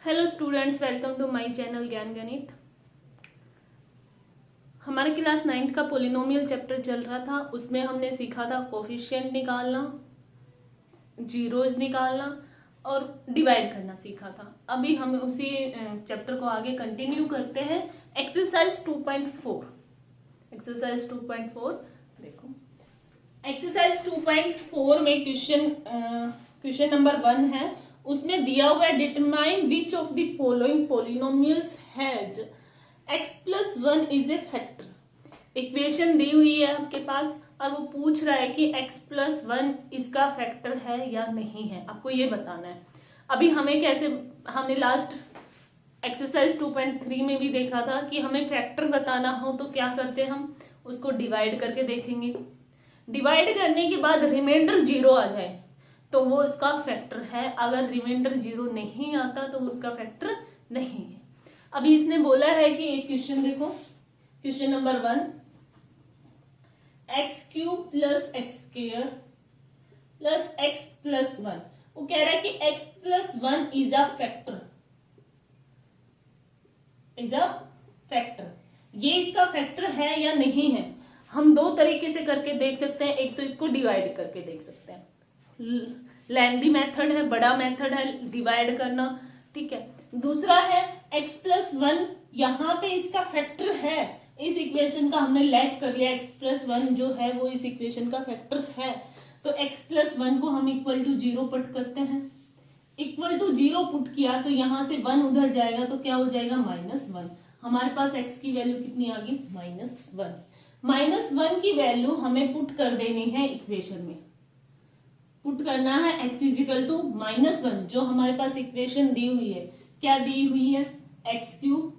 Hello students, welcome to my channel Gyan Ganit. हमारे class 9th का polynomial chapter चल रहा था। उसमें हमने सीखा था कोफिशिएंट निकालना, जीरोज निकालना और डिवाइड करना सीखा था। अभी हम उसी चैप्टर को आगे कंटिन्यू करते हैं। एक्सरसाइज 2.4 देखो, एक्सरसाइज 2.4 में क्वेश्चन नंबर 1 है। उसमें दिया हुआ है determine which of the following polynomials has x+1 is a factor. Equation दी हुई है आपके पास और वो पूछ रहा है कि x+1 इसका फैक्टर है या नहीं है, आपको ये बताना है। अभी हमने लास्ट एक्सरसाइज 2.3 में भी देखा था कि हमें फैक्टर बताना हो तो क्या करते हैं, हम उसको डिवाइड करके देखेंगे। डिवाइड करने के बाद रिमाइंडर 0 आ जाए तो वो उसका फैक्टर है। अगर रिमाइंडर 0 नहीं आता तो उसका फैक्टर नहीं है। अभी इसने बोला है कि एक क्वेश्चन देखो, question number 1, x³ plus x² plus x+1। वो कह रहा है कि x+1 इज अ फैक्टर, ये इसका फैक्टर है या नहीं है। हम दो तरीके से करके देख सकते हैं। एक तो इसको डिवाइड करके देख सकते हैं, लेंथी मेथड है, बड़ा मेथड है डिवाइड करना, ठीक है। दूसरा है x+1, यहाँ पे इसका फैक्टर है। इस इक्वेशन का हमने लेट कर लिया, x+1 जो है वो इस इक्वेशन का फैक्टर है। तो x+1 को हम इक्वल टू 0 पुट करते हैं। इक्वल टू 0 पुट किया तो यहां से 1 उधर जाएगा तो क्या हो जाएगा, -1। हमारे पास x की वैल्यू कितनी आ गई, -1। -1 की वैल्यू हमें पुट कर देनी है इक्वेशन में। पुट करना है x इजिकल टू -1, जो हमारे पास इक्वेशन दी हुई है। क्या दी हुई है, x³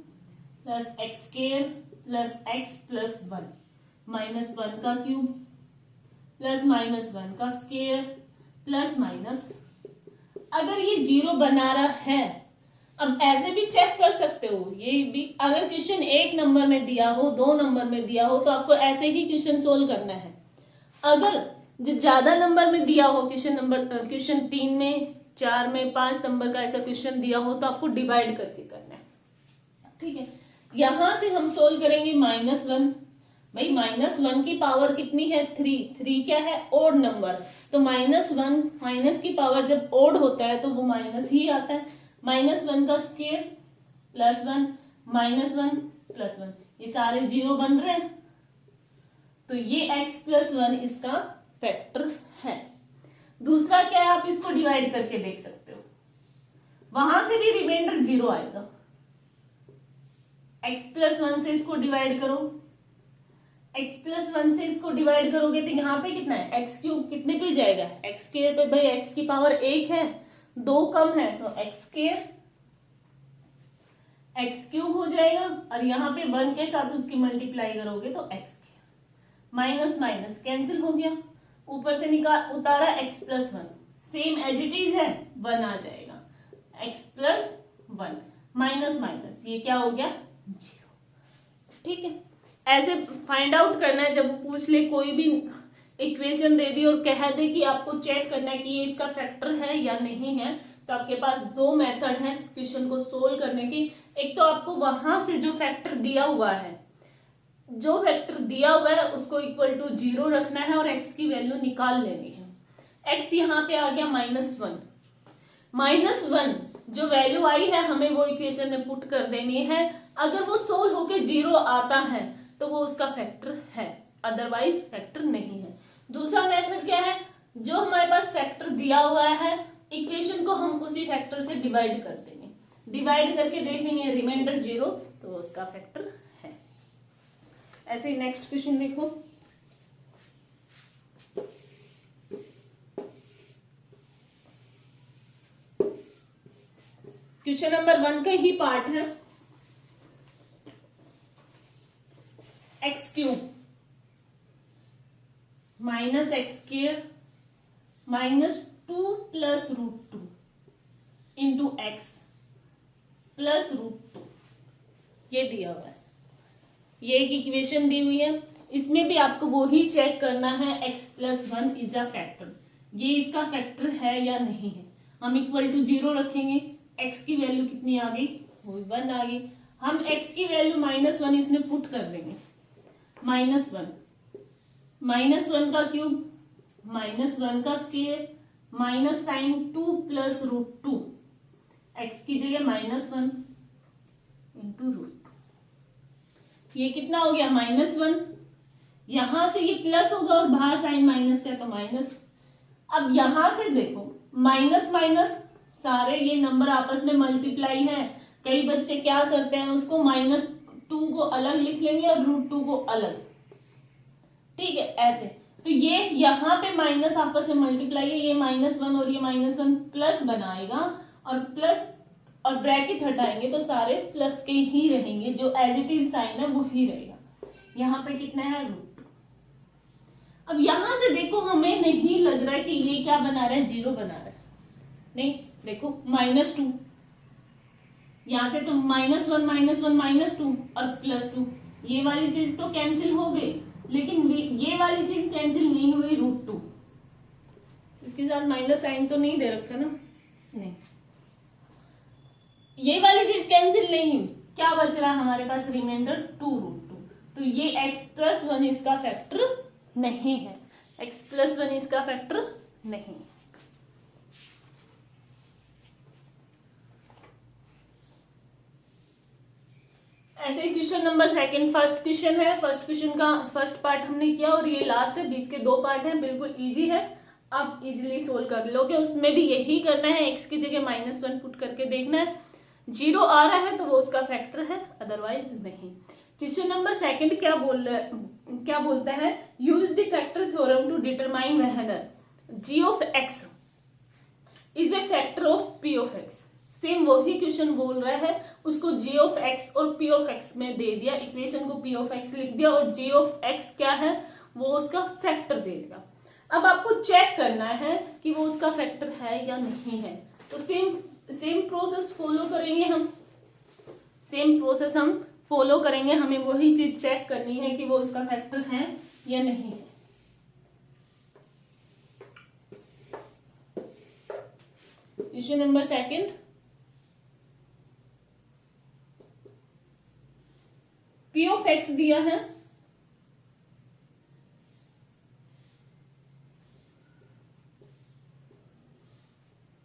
plus x² plus x+1, -1 का क्यूब प्लस -1 का स्क्वायर प्लस माइनस। अगर ये 0 बना रहा है, अब ऐसे भी चेक कर सकते हो ये भी। अगर क्वेश्चन 1 नंबर में दिया हो, 2 नंबर में दिया हो तो आपको ऐसे ही क्वेश्चन सोल्व करना है। अगर जो ज्यादा नंबर में दिया हो, क्वेश्चन 3 में, 4 में, 5 नंबर का ऐसा क्वेश्चन दिया हो तो आपको डिवाइड करके करना है, ठीक है। यहां से हम सोल्व करेंगे -1। भाई -1 की पावर कितनी है, 3 क्या है, ओड नंबर। तो -1 माइनस की पावर जब ओड होता है तो वो माइनस ही आता है। -1 का स्क्वायर प्लस 1, -1 प्लस 1, ये सारे 0 बन रहे हैं। तो ये x+1 इसका फैक्टर है। दूसरा क्या है, आप इसको डिवाइड करके देख सकते हो, वहां से भी रिमाइंडर 0 आएगा। x+1 से इसको डिवाइड करो, x+1 से इसको डिवाइड करोगे तो यहाँ पे कितना है, x³ कितने पे जाएगा, x² पे। भाई x की पावर 1 है, 2 कम है तो x³ हो जाएगा। और यहाँ पे 1 के साथ उसकी मल्टीप्लाई करोगे तो x², माइनस माइनस कैंसिल हो गया, ऊपर से उतारा x+1, same as it is है, 1 आ जाएगा। x+1 माइनस माइनस ये क्या हो गया, 0, ठीक है। ऐसे फाइंड आउट करना है। जब वो पूछ ले, कोई भी इक्वेशन दे दी और कह दे कि आपको चेक करना है कि ये इसका फैक्टर है या नहीं है, तो आपके पास 2 मेथड है क्वेश्चन को सोल्व करने की। एक तो आपको वहां से जो फैक्टर दिया हुआ है उसको इक्वल टू 0 रखना है और x की वैल्यू निकाल लेनी है। x यहाँ पे आ गया -1 जो वैल्यू आई है हमें वो इक्वेशन में पुट कर देनी है। अगर वो सोल्व होके 0 आता है तो वो उसका फैक्टर है, अदरवाइज फैक्टर नहीं है। दूसरा मेथड क्या है, जो हमारे पास फैक्टर दिया हुआ है इक्वेशन को हम उसी फैक्टर से डिवाइड कर देंगे। डिवाइड करके देखेंगे रिमाइंडर 0 तो उसका फैक्टर है। ऐसे ही नेक्स्ट क्वेश्चन देखो, क्वेश्चन नंबर 1 का ही पार्ट है। x³ minus x² -2 plus √2 into x plus √2, ये दिया हुआ है। ये एक इक्वेशन दी हुई है, इसमें भी आपको वो ही चेक करना है x+1 इज अ फैक्टर, ये इसका फैक्टर है या नहीं है। हम इक्वल टू 0 रखेंगे x की वैल्यू कितनी आ गई, वो 1 आ गई। हम x की वैल्यू -1 इसमें पुट कर देंगे, -1 का क्यूब -1 का square minus sine 2 plus √2, x की जगह -1 इंटू √2, ये कितना हो गया -1। यहां से ये प्लस होगा और बाहर साइन माइनस का तो माइनस। अब यहां से देखो माइनस माइनस सारे ये नंबर आपस में मल्टीप्लाई है। कई बच्चे क्या करते हैं, उसको -2 को अलग लिख लेंगे और √2 को अलग, ठीक है ऐसे। तो ये यहाँ पे माइनस आपस में मल्टीप्लाई है, ये -1 और ये -1 प्लस बनाएगा और प्लस और ब्रैकेट हटाएंगे तो सारे प्लस के ही रहेंगे, जो एज इट इज साइन है वो ही रहेगा। यहाँ पे कितना है √2। अब यहां से देखो हमें नहीं लग रहा है कि ये क्या बना रहा है, 0 बना रहा है, नहीं देखो -2, यहां से तो -1 -2 और +2, ये वाली चीज तो कैंसिल हो गई, लेकिन ये वाली चीज कैंसिल नहीं हुई, √2 इसके साथ माइनस साइन तो नहीं दे रखा ना, नहीं ये वाली चीज कैंसिल नहीं हुई। क्या बच रहा है हमारे पास, रिमाइंडर 2 √2। तो ये x+1 इसका फैक्टर नहीं है, x+1 इसका फैक्टर नहीं है। ऐसे क्वेश्चन नंबर 2 फर्स्ट क्वेश्चन है, फर्स्ट क्वेश्चन का फर्स्ट पार्ट हमने किया और ये लास्ट है, बीच के 2 पार्ट हैं, बिल्कुल इजी है, आप इजीली सोल्व कर लोगे। उसमें भी यही करना है, x की जगह -1 पुट करके देखना है, 0 आ रहा है तो वो उसका फैक्टर है, अदरवाइज नहीं। क्वेश्चन नंबर 2 क्या बोलता है, use the factor theorem to determine whether g of x is a factor of p of x। Same वही क्वेश्चन बोल रहा है, उसको g ऑफ x और p ऑफ x में दे दिया, इक्वेशन को p ऑफ x लिख दिया और g ऑफ x क्या है, वो उसका फैक्टर दे दिया। अब आपको चेक करना है कि वो उसका फैक्टर है या नहीं है, तो सेम प्रोसेस फॉलो करेंगे हम, हमें वही चीज चेक करनी है कि वो उसका फैक्टर है या नहीं है। Question number 2, p of x दिया है,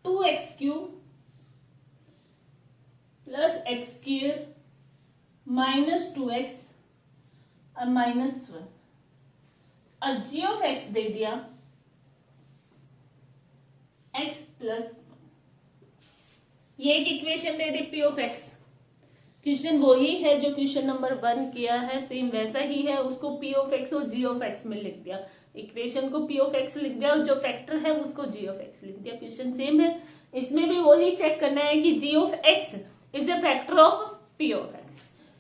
(2x³ + x² -2x और -1 और g ऑफ x दे दिया x+1। ये एक equation they the p of x। Question वही है जो क्वेश्चन नंबर 1 किया है, सेम वैसा ही है, उसको p ऑफ x और g ऑफ x में लिख दिया, इक्वेशन को p ऑफ x लिख दिया और जो फैक्टर है उसको g ऑफ x लिख दिया। क्वेश्चन सेम है, इसमें भी वही चेक करना है कि g of x is a factor of p of x।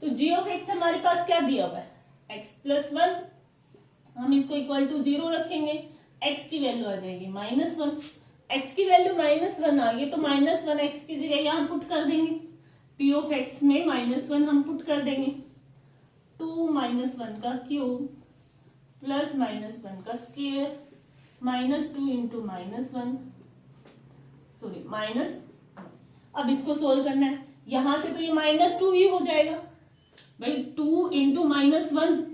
तो g ऑफ x हमारे पास क्या दिया हुआ है, x+1, हम इसको इक्वल टू 0 रखेंगे, x की वैल्यू आ जाएगी -1, x की वैल्यू -1 आ गई तो -1 x की जगह यहाँ पुट कर देंगे, p ऑफ x में -1 हम पुट कर देंगे, 2 -1 का क्यूब प्लस -1 का स्क्वायर -2 इंटू -1 सॉरी माइनस। अब इसको सोल्व करना है, यहां से तो ये -2 ही हो जाएगा भाई, 2 इंटू -1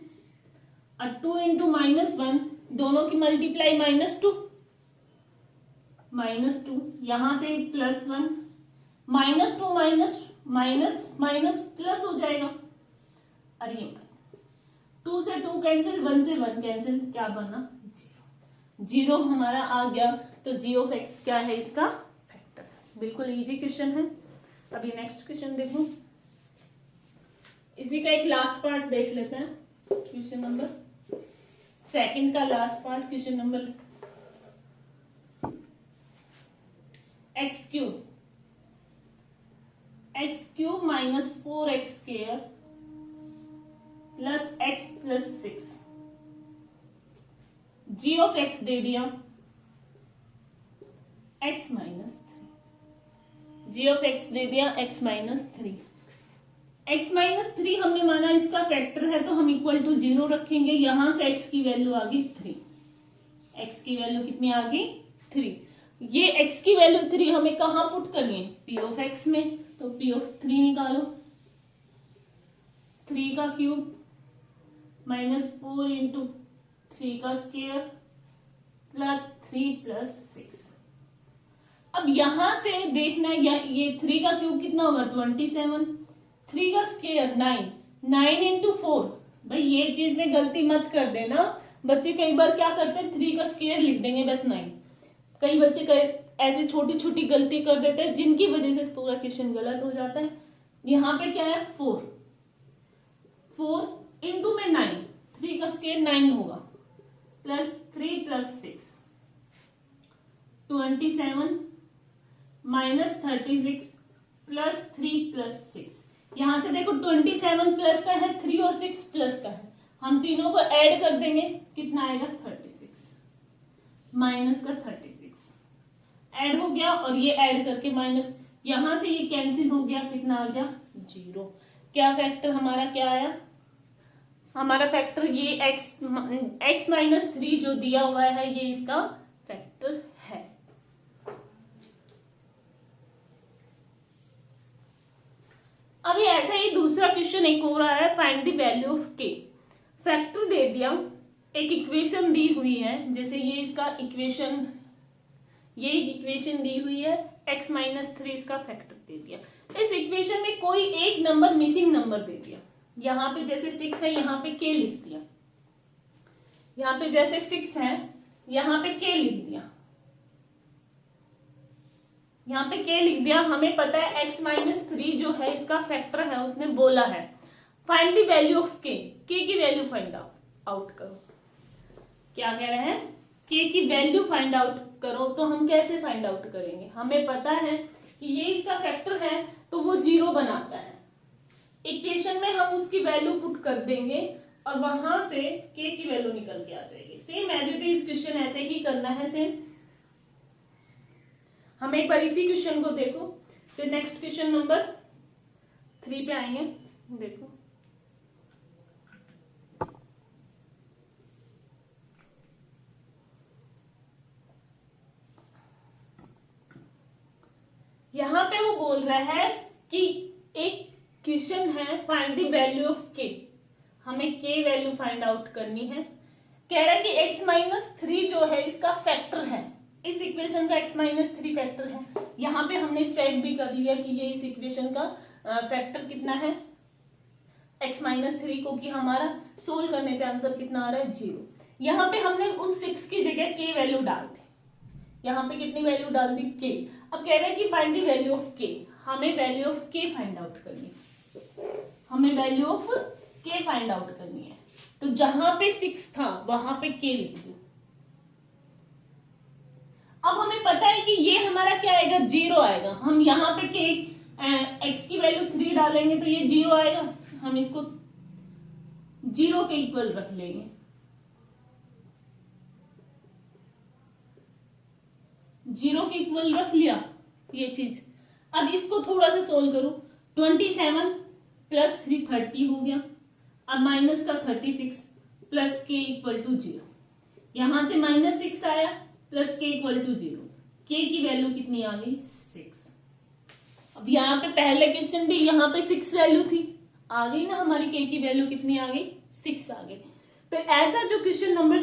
और 2 इंटू -1 दोनों की मल्टीप्लाई -2, यहां से +1 -2 माइनस प्लस हो जाएगा, और ये 2 से 2 कैंसिल, 1 से 1 कैंसिल, क्या बना 0 हमारा आ गया। तो g ऑफ x क्या है, इसका फैक्टर। बिल्कुल इजी क्वेश्चन है। अभी नेक्स्ट क्वेश्चन देखो, इसी का एक लास्ट पार्ट देख लेते हैं, क्वेश्चन नंबर 2 का last part, question number x³ -4x² plus x+6, g of x दे दिया x-3, g ऑफ x दे दिया x-3, x-3 हमने माना इसका फैक्टर है तो हम इक्वल टू 0 रखेंगे, यहां से x की वैल्यू आ गई 3, x की वैल्यू कितनी आ गई 3। ये x की वैल्यू 3 हमें कहाँ पुट करनी है, p ऑफ x में, तो p ऑफ 3 निकालो, 3 का क्यूब -4 इंटू 3 का स्क्वायर प्लस 3 प्लस 6। अब यहां से देखना है ये 3 का क्यूब कितना होगा 27, 3 का स्क्वायर 9, 9 इंटू 4। भाई ये चीज में गलती मत कर देना, बच्चे कई बार क्या करते हैं 3 का स्क्वायर लिख देंगे बस 9। कई बच्चे ऐसे छोटी छोटी गलती कर देते हैं जिनकी वजह से पूरा क्वेश्चन गलत हो जाता है। यहाँ पे क्या है 4, 4 इंटू में 9, 3 का स्क्वायर 9 होगा, plus 3 plus 6 27 minus 36 plus 3 plus 6। यहां से देखो 27 प्लस का है 3 और 6 प्लस का है, हम तीनों को ऐड कर देंगे, कितना आएगा 36 माइनस का 36 ऐड हो गया, और ये ऐड करके माइनस, यहां से ये कैंसिल हो गया, कितना आ गया 0। क्या फैक्टर हमारा क्या आया, हमारा फैक्टर ये x माइनस 3 जो दिया हुआ है ये इसका फैक्टर है। अभी ऐसा ही दूसरा क्वेश्चन एक हो रहा है, find the value of k। Factor दे दिया, एक इक्वेशन दी हुई है, जैसे ये इसका इक्वेशन, ये इक्वेशन दी हुई है, x माइनस 3 इसका फैक्टर दे दिया। इस इक्वेशन में कोई एक नंबर मिसिंग नंबर दे दिया, यहाँ पे जैसे 6 है यहाँ पे k लिख दिया, यहाँ पे जैसे 6 है यहाँ पे k लिख दिया, यहाँ पे k लिख दिया। हमें पता है x माइनस 3 जो है इसका फैक्टर है, उसने बोला है find the value of k, k की वैल्यू फाइंड आउट करो। क्या कह रहे हैं, k की वैल्यू फाइंड आउट करो। तो हम कैसे फाइंड आउट करेंगे, हमें पता है कि ये इसका फैक्टर है तो वो 0 बनाता है, इक्वेशन में हम उसकी वैल्यू पुट कर देंगे और वहां से k की वैल्यू निकल के आ जाएगी। Same as it is question ऐसे ही करना है सेम। हम एक बार इसी क्वेश्चन को देखो, फिर नेक्स्ट क्वेश्चन नंबर 3 पे आएंगे। देखो यहां पे वो बोल रहा है कि एक क्वेश्चन है find the value of k, हमें k वैल्यू फाइंड आउट करनी है। कह रहा है कि x माइनस 3 जो है इसका फैक्टर है, इस इक्वेशन का x माइनस 3 फैक्टर है। यहाँ पे हमने चेक भी कर लिया कि ये इस इक्वेशन का फैक्टर कितना है x माइनस 3 को, कि हमारा सोल्व करने पे आंसर कितना आ रहा है 0। यहाँ पे हमने उस 6 की जगह k वैल्यू डाल दी, यहाँ पे कितनी वैल्यू डाल दी k। अब कह रहे हैं कि find the value of k, हमें value of k find out करनी है, हमें value of k find out करनी है। तो जहां पे 6 था वहां पे k लिख दो। अब हमें पता है कि ये हमारा क्या आएगा 0 आएगा, हम यहाँ पे k x की वैल्यू 3 डालेंगे तो ये 0 आएगा, हम इसको 0 के इक्वल रख लेंगे। 0 के इक्वल रख लिया ये चीज। अब इसको थोड़ा सा सोल्व करो, 27 प्लस 3 30 हो गया, अब माइनस का 36 प्लस k इक्वल टू 0, यहां से माइनस 6 आया plus k equal to 0, k की वैल्यू कितनी आ गई 6। अब यहाँ पे पहले क्वेश्चन भी यहाँ पे 6 वैल्यू थी, आ गई ना हमारी k की वैल्यू कितनी आ गई 6 आ गई। तो ऐसा जो क्वेश्चन नंबर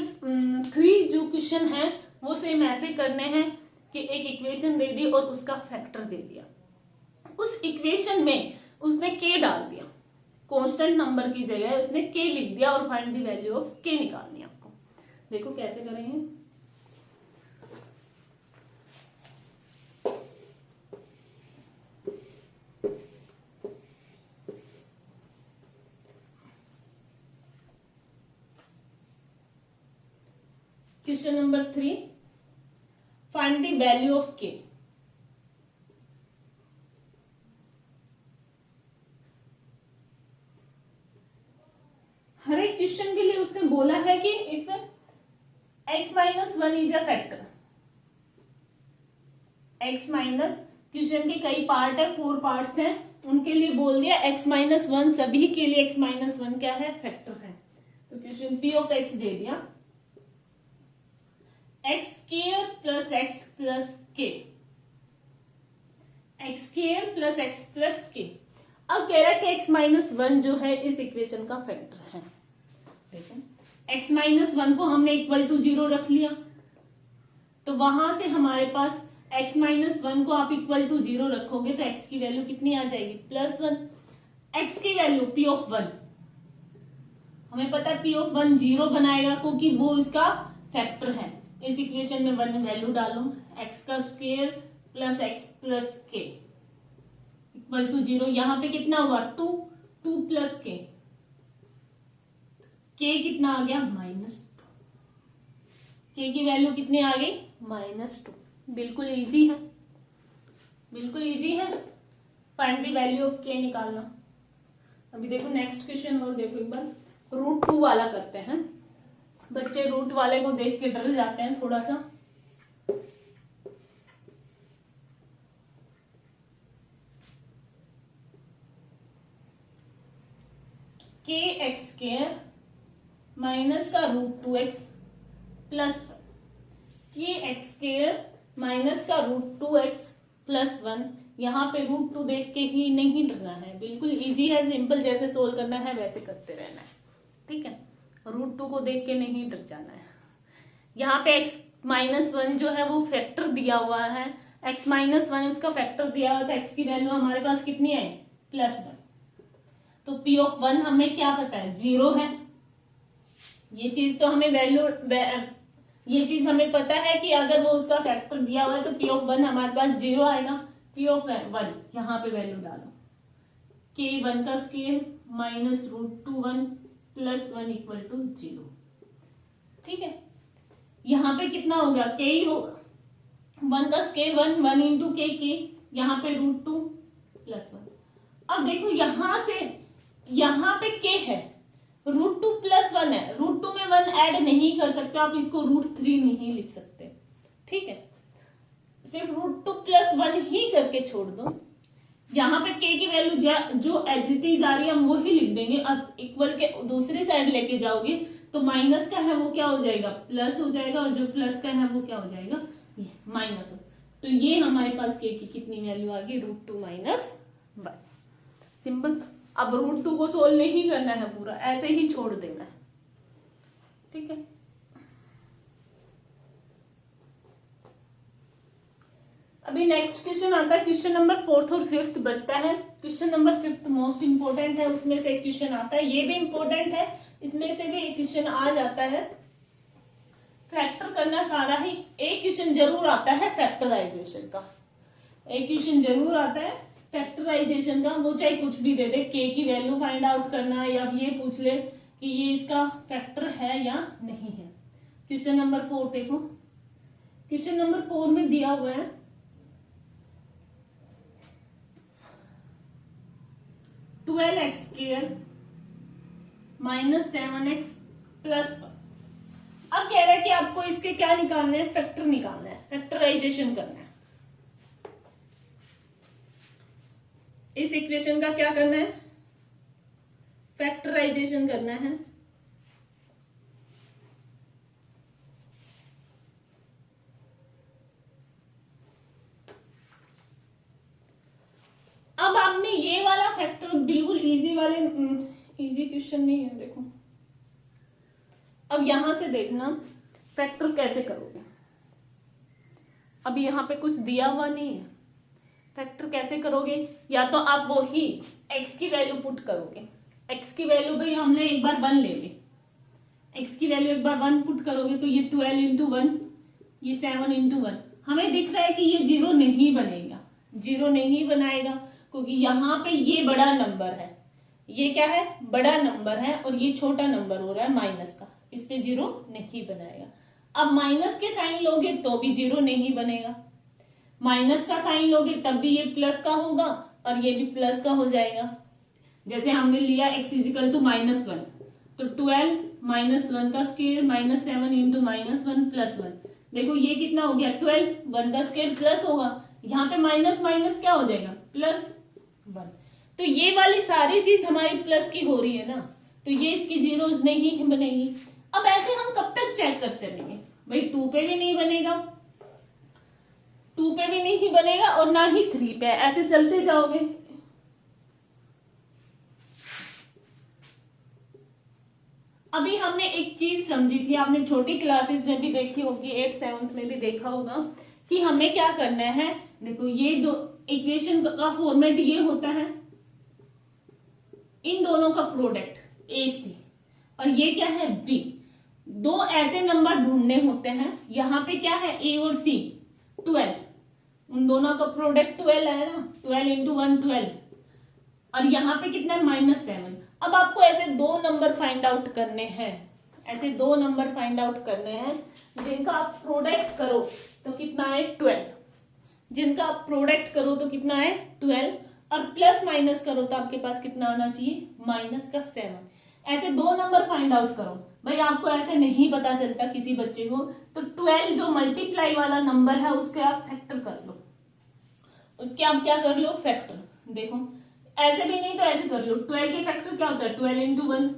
3 जो क्वेश्चन है वो सेम ऐसे करने हैं कि एक इक्वेशन दे दी और उसका फैक्टर दे दिया, उस इक्वेशन में उसने k डाल दिया, कांस्टेंट नंबर की जगह उसने k लिख दिया और find the value of k निकालनी है आपको। देखो कैसे करेंगे। Question number 3, find the value of k। हर एक क्वेश्चन के लिए उसने बोला है कि if x minus 1 is a factor, x minus, question के कई पार्ट है 4 पार्ट्स हैं, उनके लिए बोल दिया x माइनस 1, सभी के लिए x माइनस 1 क्या है फैक्टर है। तो क्वेश्चन p ऑफ x दे दिया, x square plus x plus k, x square plus x plus k. अब कह रहा है कि एक्स माइनस वन जो है इस इक्वेशन का फैक्टर है। देखो एक्स माइनस वन को हमने इक्वल टू 0 रख लिया, तो वहां से हमारे पास x माइनस वन को आप इक्वल टू 0 रखोगे तो x की वैल्यू कितनी आ जाएगी, +1। x की वैल्यू p ऑफ 1, हमें पता है p ऑफ 1 0 बनाएगा क्योंकि वो इसका फैक्टर है। इस इक्वेशन में 1 वैल्यू डालो, x का स्क्वायर प्लस एक्स प्लस के इक्वल टू 0। यहाँ पे कितना हुआ 2, 2 प्लस के कितना आ गया -2, के की वैल्यू कितनी आ गई -2। बिल्कुल इजी है, बिल्कुल इजी है फाइंड द वैल्यू ऑफ के निकालना। अभी देखो नेक्स्ट क्वेश्चन और देखो एक बार, √2 वाला करते हैं। बच्चे रूट वाले को देख के डर जाते हैं थोड़ा सा। के एक्स स्क्वायर माइनस का √2x plus k x square minus का √2x प्लस 1। यहाँ पे √2 देख के ही नहीं डरना है, बिल्कुल इजी है, सिंपल, जैसे सोल्व करना है वैसे करते रहना है, ठीक है। √2 को देख के नहीं डर जाना है। यहाँ पे x माइनस 1 जो है वो फैक्टर दिया हुआ है, x माइनस 1 उसका फैक्टर दिया हुआ, तो x की वैल्यू हमारे पास कितनी है +1। तो p ऑफ 1 हमें क्या पता है 0 है, ये चीज तो हमें वैल्यू, ये चीज हमें पता है कि अगर वो उसका फैक्टर दिया हुआ है तो p ऑफ 1 हमारे पास 0 आएगा। p ऑफ 1 यहाँ पे वैल्यू डालो, k 1 का square minus √2 plus 1 equal to 0, ठीक है। यहाँ पे कितना हो गया k ही होगा, 1 का स्क्वायर 1 इंटू के, यहाँ पे √2 प्लस 1। अब देखो यहाँ से यहाँ पे k है, √2 प्लस 1 है, √2 में 1 ऐड नहीं कर सकते आप, इसको √3 नहीं लिख सकते, ठीक है। सिर्फ √2 प्लस 1 ही करके छोड़ दो। यहाँ पे k की वैल्यू जो एज इट इज आ रही है हम वो ही लिख देंगे। अब इक्वल के दूसरी साइड लेके जाओगे तो माइनस का है वो क्या हो जाएगा प्लस हो जाएगा, और जो प्लस का है वो क्या हो जाएगा ये माइनस। तो ये हमारे पास k की कितनी वैल्यू आ गई √2 माइनस 1, सिंपल। अब √2 को सोल्व नहीं करना है पूरा, ऐसे ही छोड़ देना है, ठीक है। अभी नेक्स्ट क्वेश्चन आता है, क्वेश्चन नंबर 4th और 5th बचता है। Question number 5th most important है, उसमें से एक क्वेश्चन आता है, ये भी इंपोर्टेंट है, इसमें से भी एक क्वेश्चन आ जाता है। फैक्टर करना सारा ही, एक क्वेश्चन जरूर आता है फैक्टराइजेशन का, एक क्वेश्चन जरूर आता है फैक्टराइजेशन का, वो चाहे कुछ भी दे दे, के की वैल्यू फाइंड आउट करना या ये पूछ ले कि ये इसका फैक्टर है या नहीं है। क्वेश्चन नंबर 4 देखो, क्वेश्चन नंबर 4 में दिया हुआ है 12x square minus 7x plus 1। अब कह रहा है कि आपको इसके क्या निकालना है, फैक्टर निकालना है, फैक्टराइजेशन करना है। इस इक्वेशन का क्या करना है, फैक्टराइजेशन करना है। अब आपने ये वाला फैक्टर, बिल्कुल इजी वाले, इजी क्वेश्चन नहीं है, देखो अब यहां से देखना फैक्टर कैसे करोगे। अब यहाँ पे कुछ दिया हुआ नहीं है, फैक्टर कैसे करोगे, या तो आप वो ही x की वैल्यू पुट करोगे। x की वैल्यू भाई हमने एक बार 1 ले ली, x की वैल्यू एक बार 1 पुट करोगे तो ये 12 इंटू 1, ये 7 इंटू 1। हमें दिख रहा है कि ये 0 नहीं बनेगा, 0 नहीं बनाएगा क्योंकि यहाँ पे ये बड़ा नंबर है, ये क्या है बड़ा नंबर है, और ये छोटा नंबर हो रहा है माइनस का, इस पे 0 नहीं बनाएगा। अब माइनस के साइन लोगे तो भी 0 नहीं बनेगा, माइनस का साइन लोगे तब भी ये प्लस का होगा और ये भी प्लस का हो जाएगा। जैसे हमने लिया x इजिकल टू -1, तो 12 -1 का स्क्वायर माइनस 7 इंटू -1 प्लस 1। देखो ये कितना हो गया 12, 1 का स्क्वायर प्लस होगा, यहाँ पे माइनस माइनस क्या हो जाएगा +1। तो ये वाली सारी चीज हमारी प्लस की हो रही है ना, तो ये इसकी जीरोज नहीं बनेगी। अब ऐसे हम कब तक चेक करते रहेंगे, भाई 2 पे भी नहीं बनेगा, 2 पे भी नहीं बनेगा और ना ही 3 पे, ऐसे चलते जाओगे। अभी हमने एक चीज समझी थी, आपने छोटी क्लासेस में भी देखी होगी, 8th 7th में भी देखा होगा कि हमें क्या करना है। देखो ये दो इक्वेशन का फॉर्मेट ये होता है, इन दोनों का प्रोडक्ट ए सी, और ये क्या है बी। दो ऐसे नंबर ढूंढने होते हैं, यहाँ पे क्या है ए और सी 12, उन दोनों का प्रोडक्ट 12 है ना, 12 इंटू 1 12, और यहाँ पे कितना है -7। अब आपको ऐसे दो नंबर फाइंड आउट करने हैं, ऐसे दो नंबर फाइंड आउट करने हैं जिनका आप प्रोडक्ट करो तो कितना है 12, जिनका आप प्रोडक्ट करो तो कितना है 12, और प्लस माइनस करो तो आपके पास कितना आना चाहिए -7। ऐसे दो नंबर फाइंड आउट करो। भाई आपको ऐसे नहीं पता चलता किसी बच्चे को, तो 12 जो मल्टीप्लाई वाला नंबर है उसके आप फैक्टर कर लो, उसके आप क्या कर लो फैक्टर। देखो ऐसे भी नहीं तो ऐसे कर लो, 12 के फैक्टर क्या होता है 12 इंटू 1।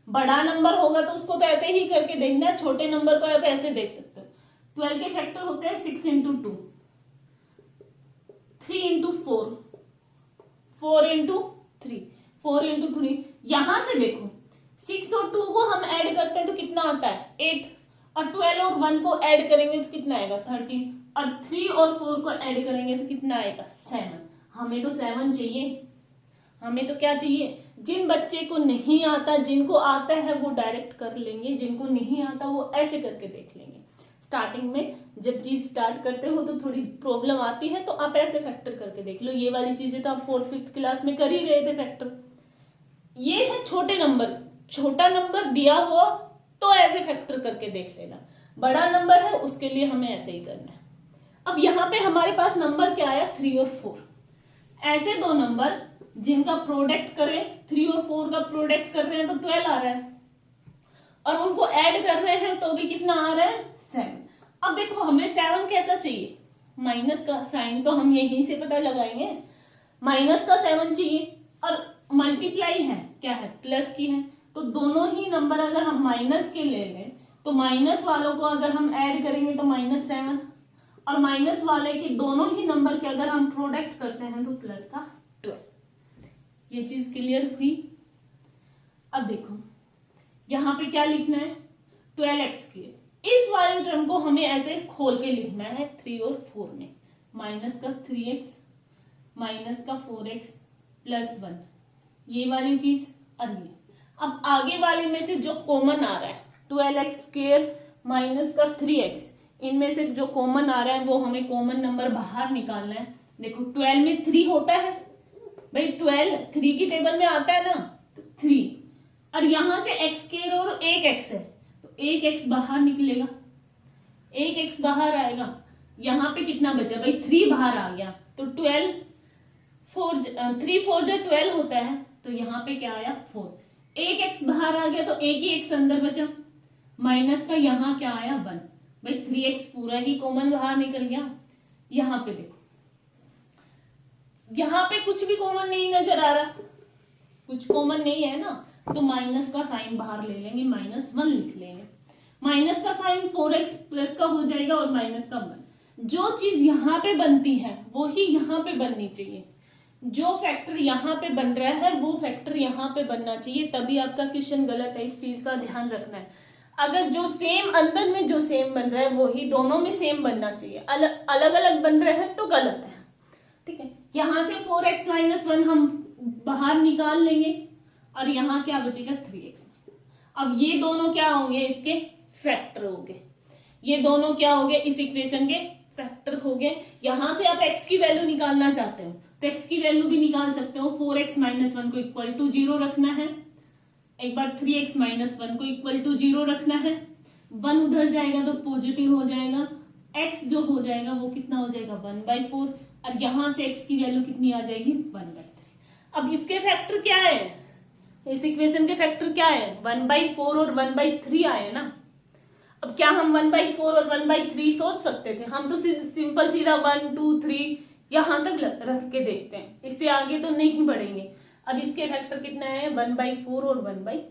बड़ा नंबर होगा तो उसको तो ऐसे ही करके देखना है, छोटे नंबर को आप ऐसे देख सकते हो। 12 के फैक्टर होते हैं 6 इंटू 2, 3 इंटू 4, 4 इंटू 3, 4 इंटू 3। यहां से देखो 6 और 2 को हम ऐड करते हैं तो कितना आता है 8, और 12 और 1 को ऐड करेंगे तो कितना आएगा 13, और 3 और 4 को ऐड करेंगे तो कितना आएगा 7। हमें तो 7 चाहिए, हमें तो क्या चाहिए। जिन बच्चे को नहीं आता, जिनको आता है वो डायरेक्ट कर लेंगे, जिनको नहीं आता वो ऐसे करके देख लेंगे। स्टार्टिंग में जब चीज स्टार्ट करते हो तो थोड़ी प्रॉब्लम आती है, तो आप ऐसे फैक्टर करके देख लो। ये वाली चीजें तो आप 4th 5th क्लास में कर ही रहे थे फैक्टर। ये है छोटे नंबर, छोटा नंबर दिया हुआ तो ऐसे फैक्टर करके देख लेना, बड़ा नंबर है उसके लिए हमें ऐसे ही करना है। अब यहाँ पे हमारे पास नंबर क्या आया 3 और 4। ऐसे दो नंबर जिनका प्रोडक्ट करें, 3 और 4 का प्रोडक्ट कर रहे हैं तो 12 आ रहा है, और उनको ऐड कर रहे हैं तो भी कितना आ रहा है 7। अब देखो हमें 7 कैसा चाहिए, माइनस का साइन तो हम यहीं से पता लगाएंगे, माइनस का 7 चाहिए, और मल्टीप्लाई है क्या है प्लस की है, तो दोनों ही नंबर अगर हम माइनस के ले लें तो माइनस वालों को अगर हम ऐड करेंगे तो -7, और माइनस वाले के दोनों ही नंबर के अगर हम प्रोडक्ट करते हैं तो प्लस का 12। ये चीज क्लियर हुई। अब देखो यहां पे क्या लिखना है 12x²। इस वाले टर्म को हमें ऐसे खोल के लिखना है 3 और 4 में, माइनस का 3x माइनस का 4x प्लस 1, ये वाली चीज। और ये अब आगे वाले में से जो कॉमन आ रहा है 12x² माइनस का 3x, इनमें से जो कॉमन आ रहा है वो हमें कॉमन नंबर बाहर निकालना है। देखो 12 में 3 होता है, भाई 12 3 की टेबल में आता है ना, तो 3, और यहां से x² और 1x है तो 1x बाहर निकलेगा, 1x बाहर आएगा। यहां पे कितना बचा भाई 3 बाहर आ गया, तो 12 3 4 जो 12 होता है, तो यहाँ पे क्या आया 4, 1x बाहर आ गया तो एक ही x अंदर बचा, माइनस का यहाँ क्या आया 1, भाई 3x पूरा ही कॉमन बाहर निकल गया। यहाँ पे देखो यहाँ पे कुछ भी कॉमन नहीं नजर आ रहा, कुछ कॉमन नहीं है ना, तो माइनस का साइन बाहर ले लेंगे, -1 लिख लेंगे। माइनस का साइन 4x प्लस का हो जाएगा और माइनस का 1। जो चीज यहाँ पे बनती है वो ही यहाँ पे बननी चाहिए, जो फैक्टर यहाँ पे बन रहा है वो फैक्टर यहाँ पे बनना चाहिए, तभी आपका क्वेश्चन गलत है। इस चीज का ध्यान रखना है। अगर जो सेम अंदर में जो सेम बन रहा है वो ही दोनों में सेम बनना चाहिए, अलग अलग बन रहे हैं तो गलत है। ठीक है, यहाँ से 4x माइनस 1 हम बाहर निकाल लेंगे और यहाँ क्या बचेगा 3x। अब ये दोनों क्या होंगे इसके फैक्टर होंगे, ये दोनों क्या हो गए इस इक्वेशन के फैक्टर हो गए। यहां से आप x की वैल्यू निकालना चाहते हो तो x की वैल्यू भी निकाल सकते हो। 4x माइनस 1 को इक्वल टू 0 रखना है, एक बार 3x माइनस 1 को इक्वल टू 0 रखना है, 1 उधर जाएगा तो पॉजिटिव हो जाएगा, x जो हो जाएगा वो कितना हो जाएगा 1/4, और यहां से x की वैल्यू कितनी आ जाएगी 1/3। अब इसके फैक्टर क्या है, इस इक्वेशन के फैक्टर क्या है 1/4 और 1/3 आए ना। अब क्या हम 1/4 और 1/3 सोच सकते थे, हम तो सिंपल सीधा 1 2 3 यहां तक रख के देखते हैं, इससे आगे तो नहीं बढ़ेंगे। अब इसके फैक्टर कितना है 1/4 और 1/3।